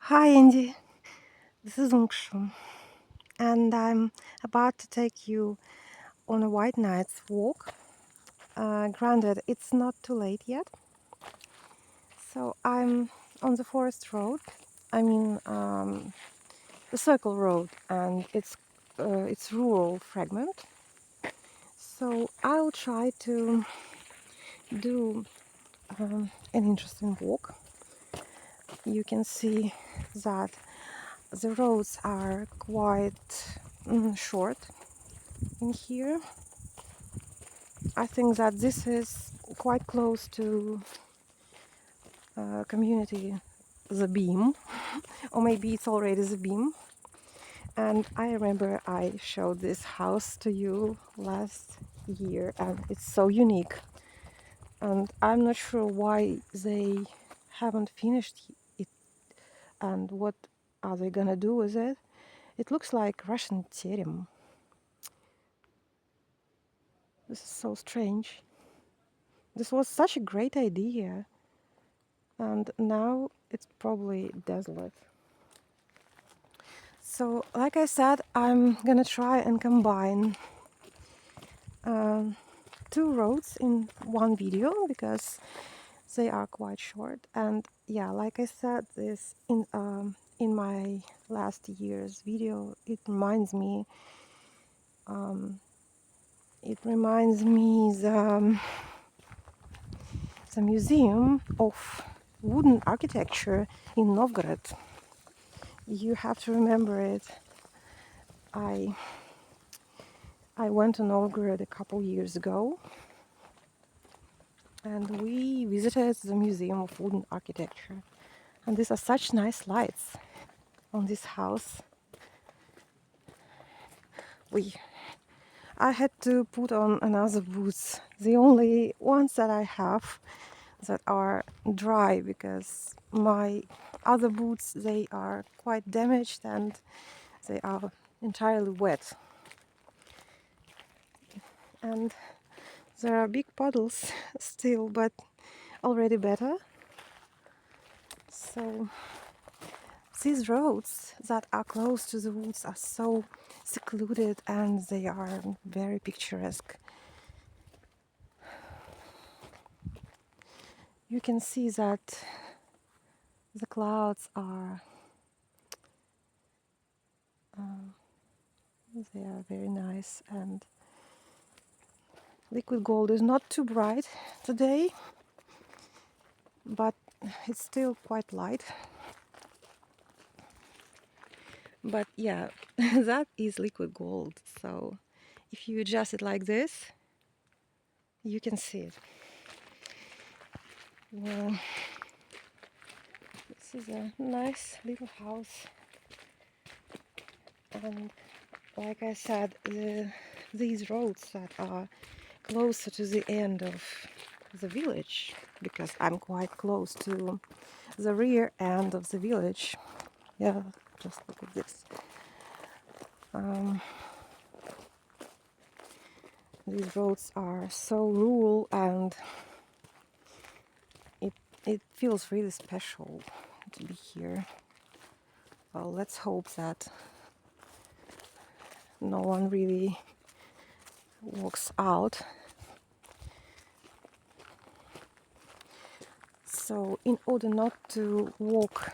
Hi Andy, this is Ungshum, and I'm about to take you on a white night's walk. Granted, it's not too late yet, so I'm on the forest road. I mean, the circle road, and it's rural fragment. So I'll try to do an interesting walk. You can see that the roads are quite short in here. I think that this is quite close to community The Beam, or maybe it's already The Beam. And I remember I showed this house to you last year, and it's so unique. And I'm not sure why they haven't finished it and what are they gonna do with it. It looks like Russian terem. This is so strange. This was such a great idea, and now it's probably desolate. So, like I said, I'm gonna try and combine um, two roads in one video because they are quite short. And yeah, like I said, this in my last year's video, um, it reminds me the museum of wooden architecture in Novgorod. You have to remember it. I I went to Novgorod a couple years ago, and we visited the Museum of Wooden Architecture. And these are such nice lights on this house. We I had to put on another boots, the only ones that I have that are dry, because my other boots, they are quite damaged and they are entirely wet. And there are big puddles still, but already better. So these roads that are close to the woods are so secluded and they are very picturesque. You can see that the clouds are they are very nice, and liquid gold is not too bright today, but it's still quite light. But yeah, that is liquid gold. So if you adjust it like this, you can see it. Well, this is a nice little house, and like I said, these roads that are closer to the end of the village, because I'm quite close to the rear end of the village. Yeah, just look at this. These roads are so rural, and it it feels really special to be here. Well, let's hope that no one really walks out. So in order not to walk,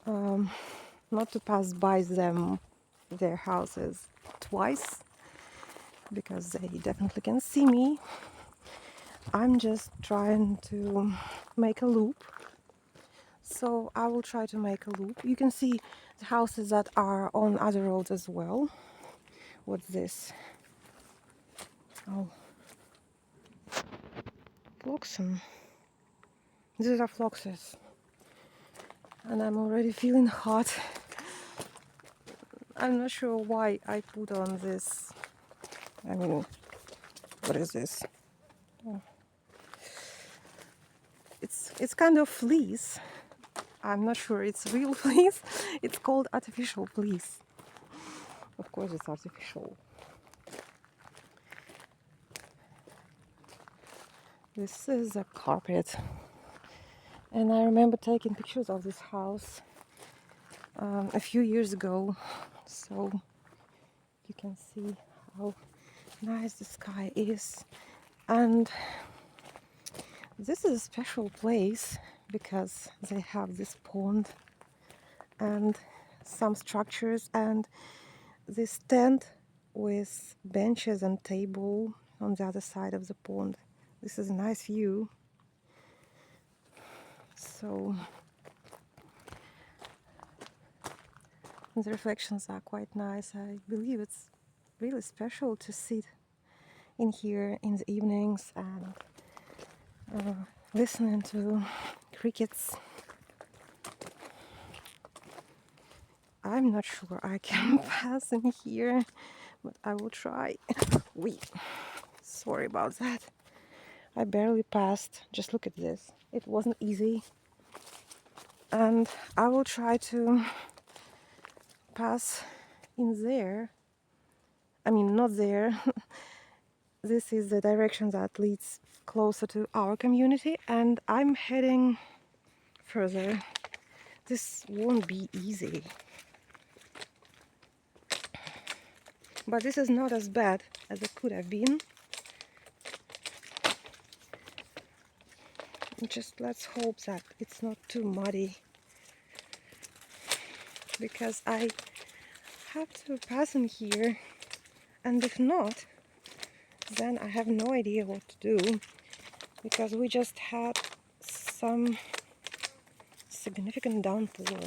not to pass by their houses twice, because they definitely can see me, I'm just trying to make a loop. So I will try to make a loop. You can see the houses that are on other roads as well. What's this? Oh, Floxen. These are Floxes. And I'm already feeling hot. I'm not sure why I put on this. I mean, what is this? Oh, it's kind of fleece. I'm not sure it's real fleece. It's called artificial fleece. Of course, it's artificial. This is a carpet. And I remember taking pictures of this house a few years ago, so you can see how nice the sky is. And this is a special place because they have this pond and some structures and this tent with benches and table on the other side of the pond. This is a nice view. So the reflections are quite nice. I believe it's really special to sit in here in the evenings and listening to crickets. I'm not sure I can pass in here, but I will try. Wait, sorry about that. I barely passed. Just look at this. It wasn't easy. And I will try to pass in there. I mean, not there. This is the direction that leads closer to our community, and I'm heading further. This won't be easy. But this is not as bad as it could have been. Just let's hope that it's not too muddy, because I have to pass in here, and if not, then I have no idea what to do, because we just had some significant downpour.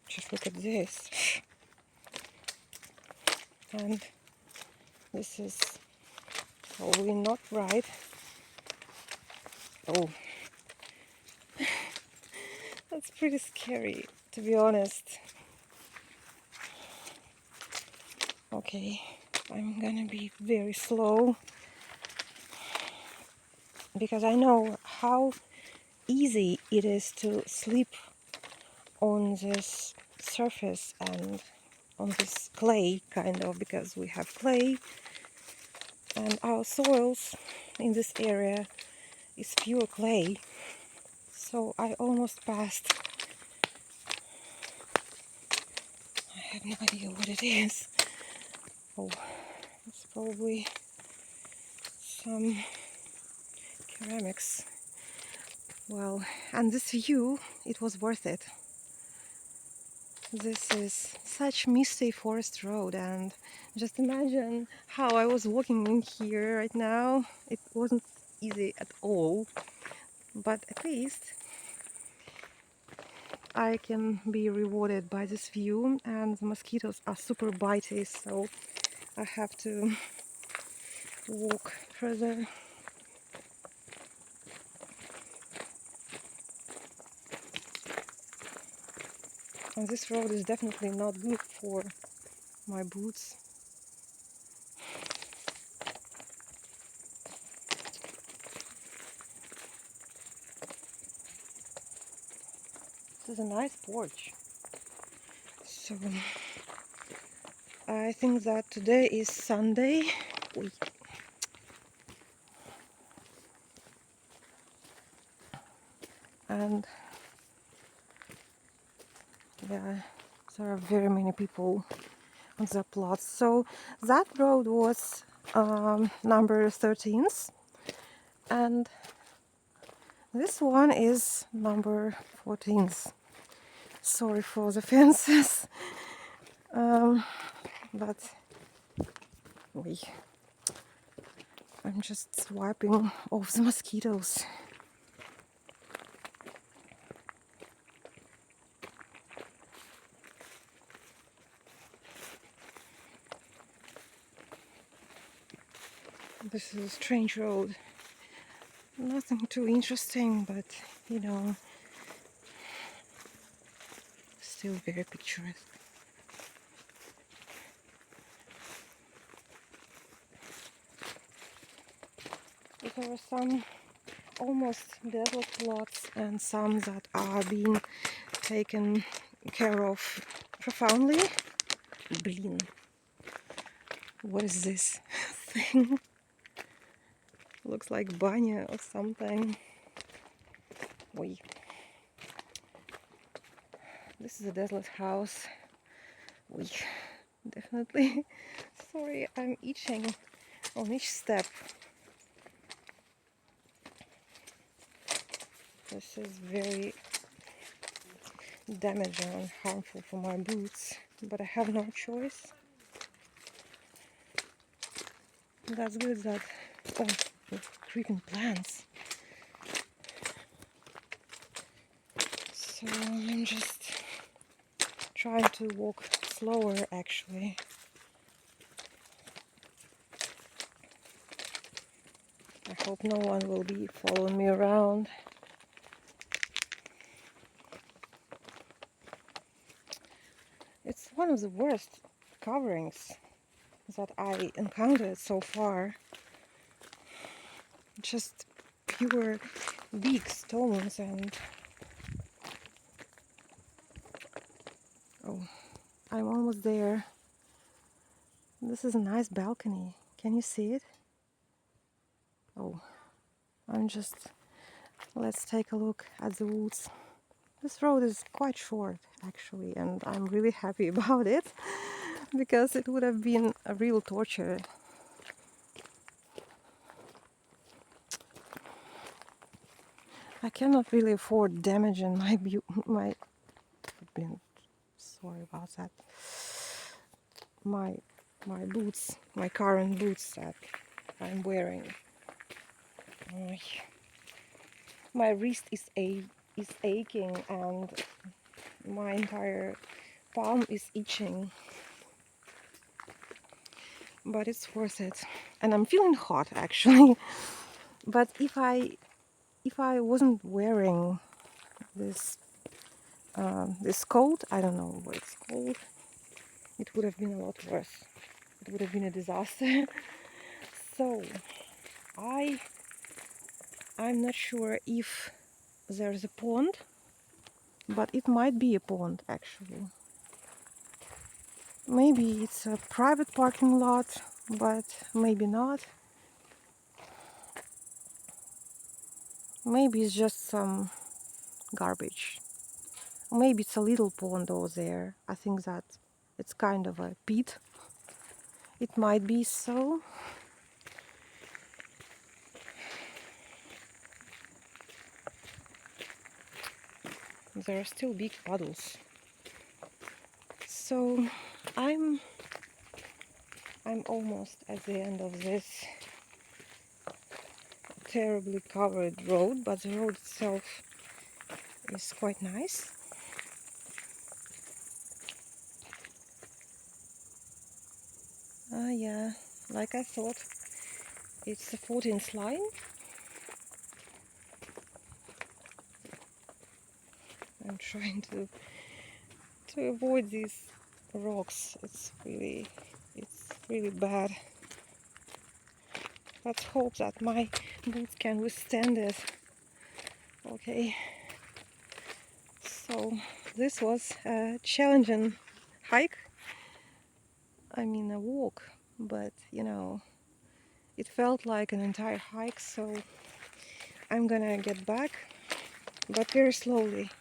Just look at this. And this is probably not right. Oh, that's pretty scary, to be honest. Okay, I'm gonna be very slow, because I know how easy it is to slip on this surface and on this clay, kind of, because we have clay and our soils in this area is pure clay. So I almost passed. I have no idea what it is. Oh, it's probably some ceramics. Well, and this view, it was worth it. This is such misty forest road, and just imagine how I was walking in here right now. It wasn't easy at all, but at least I can be rewarded by this view, and the mosquitoes are super bitey, so I have to walk further. And this road is definitely not good for my boots. This is a nice porch. So I think that today is Sunday. And yeah, there are very many people on the plot. So that road was number 13th, and this one is number 14th. Sorry for the fences, but I'm just swiping off the mosquitoes. This is a strange road. Nothing too interesting, but you know, still very picturesque. There are some almost desert plots and some that are being taken care of profoundly. Blin. What is this thing? Looks like banya or something. Wait. This is a desolate house. We definitely. Sorry, I'm itching on each step. This is very damaging and harmful for my boots, but I have no choice. That's good that. Oh, the creeping plants. So I'm just trying to walk slower actually. I hope no one will be following me around. It's one of the worst coverings that I encountered so far. Just pure big stones and... Oh, I'm almost there. This is a nice balcony. Can you see it? Oh, I'm just... Let's take a look at the woods. This road is quite short actually, and I'm really happy about it because it would have been a real torture. I cannot really afford damaging my sorry about that. My boots, my current boots that I'm wearing. My wrist is aching and my entire palm is itching. But it's worth it. And I'm feeling hot actually. But if I wasn't wearing this this coat, I don't know what it's called, it would have been a lot worse. It would have been a disaster. So I'm not sure if there's a pond, but it might be a pond actually. Maybe it's a private parking lot, but maybe not. Maybe it's just some garbage. Maybe it's a little pond over there. I think that it's kind of a pit. It might be so. There are still big puddles. So I'm almost at the end of this terribly covered road, but the road itself is quite nice. Yeah, like I thought, it's the 14th line. I'm trying to avoid these rocks. It's really bad. Let's hope that my boots can withstand it. Okay, so this was a challenging hike. I mean a walk, but you know, it felt like an entire hike, so I'm gonna get back, but very slowly.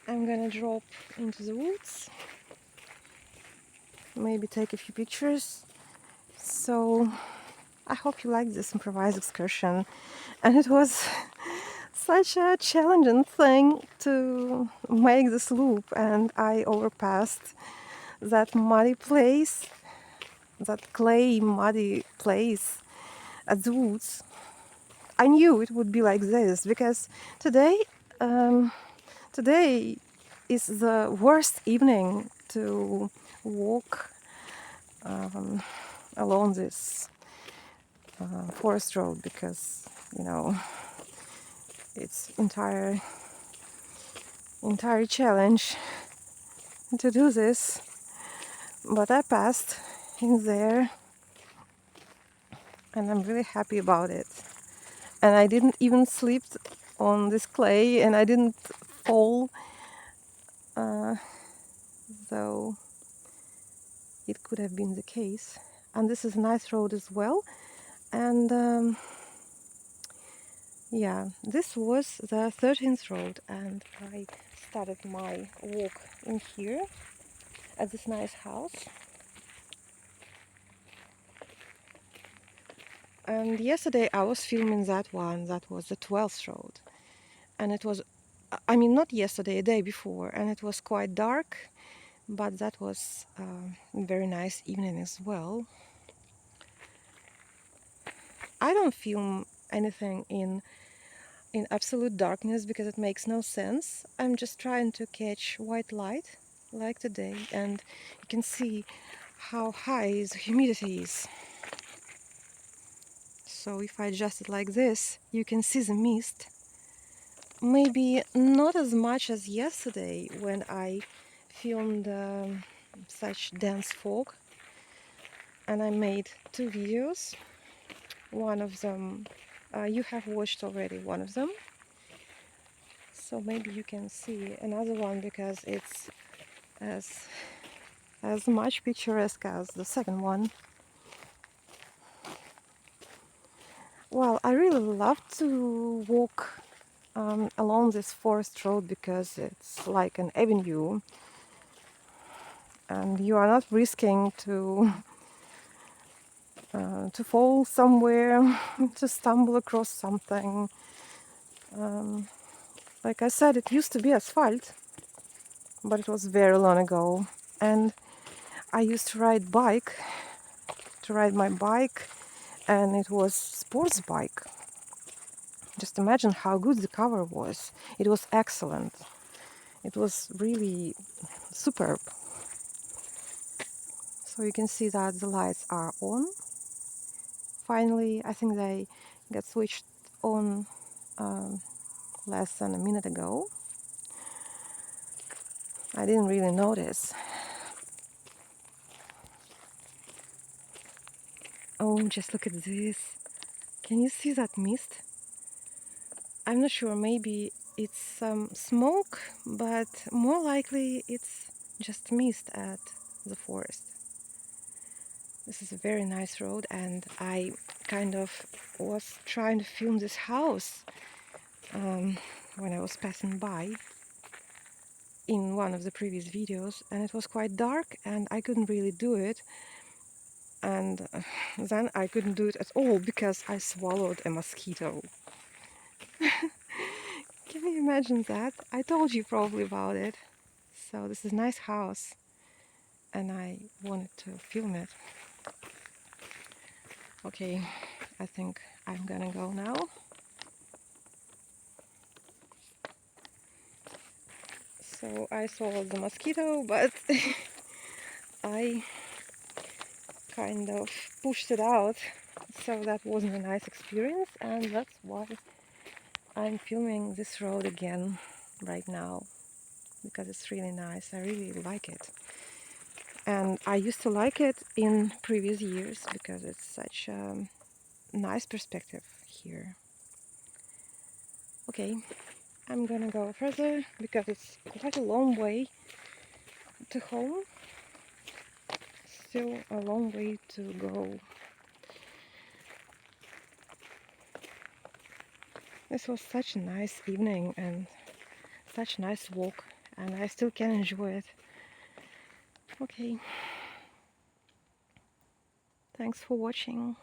I'm gonna drop into the woods, maybe take a few pictures. So I hope you liked this improvised excursion, and it was such a challenging thing to make this loop, and I overpassed that muddy place, that clay muddy place at the woods. I knew it would be like this because today today is the worst evening to walk along this forest road because you know it's entire challenge to do this, but I passed in there and I'm really happy about it. And I didn't even slip on this clay and I didn't fall, though it could have been the case. And this is a nice road as well. And Yeah, this was the 13th road, and I started my walk in here at this nice house. And yesterday I was filming that one, that was the 12th road. And it was, I mean, not yesterday, a day before, and it was quite dark, but that was a very nice evening as well. I don't film anything in absolute darkness because it makes no sense. I'm just trying to catch white light like today, and you can see how high the humidity is. So if I adjust it like this, you can see the mist. Maybe not as much as yesterday when I filmed such dense fog, and I made two videos. One of them you have watched already, one of them. So maybe you can see another one because it's as much picturesque as the second one. Well, I really love to walk along this forest road because it's like an avenue, and you are not risking to fall somewhere, to stumble across something. Like I said, it used to be asphalt, but it was very long ago. And I used to ride my bike, and it was sports bike. Just imagine how good the cover was. It was excellent. It was really superb. So you can see that the lights are on. Finally, I think they got switched on less than a minute ago. I didn't really notice. Oh, just look at this. Can you see that mist? I'm not sure, maybe it's some smoke, but more likely it's just mist at the forest. This is a very nice road, and I kind of was trying to film this house when I was passing by in one of the previous videos, and it was quite dark and I couldn't really do it. And then I couldn't do it at all because I swallowed a mosquito. Can you imagine that? I told you probably about it. So this is a nice house, and I wanted to film it. Okay, I think I'm gonna go now. So I swallowed the mosquito, but I kind of pushed it out. So that wasn't a nice experience, and that's why I'm filming this road again right now, because it's really nice. I really like it. And I used to like it in previous years because it's such a nice perspective here. Okay, I'm gonna go further because it's quite a long way to home. Still a long way to go. This was such a nice evening and such a nice walk, and I still can enjoy it. Okay, thanks for watching.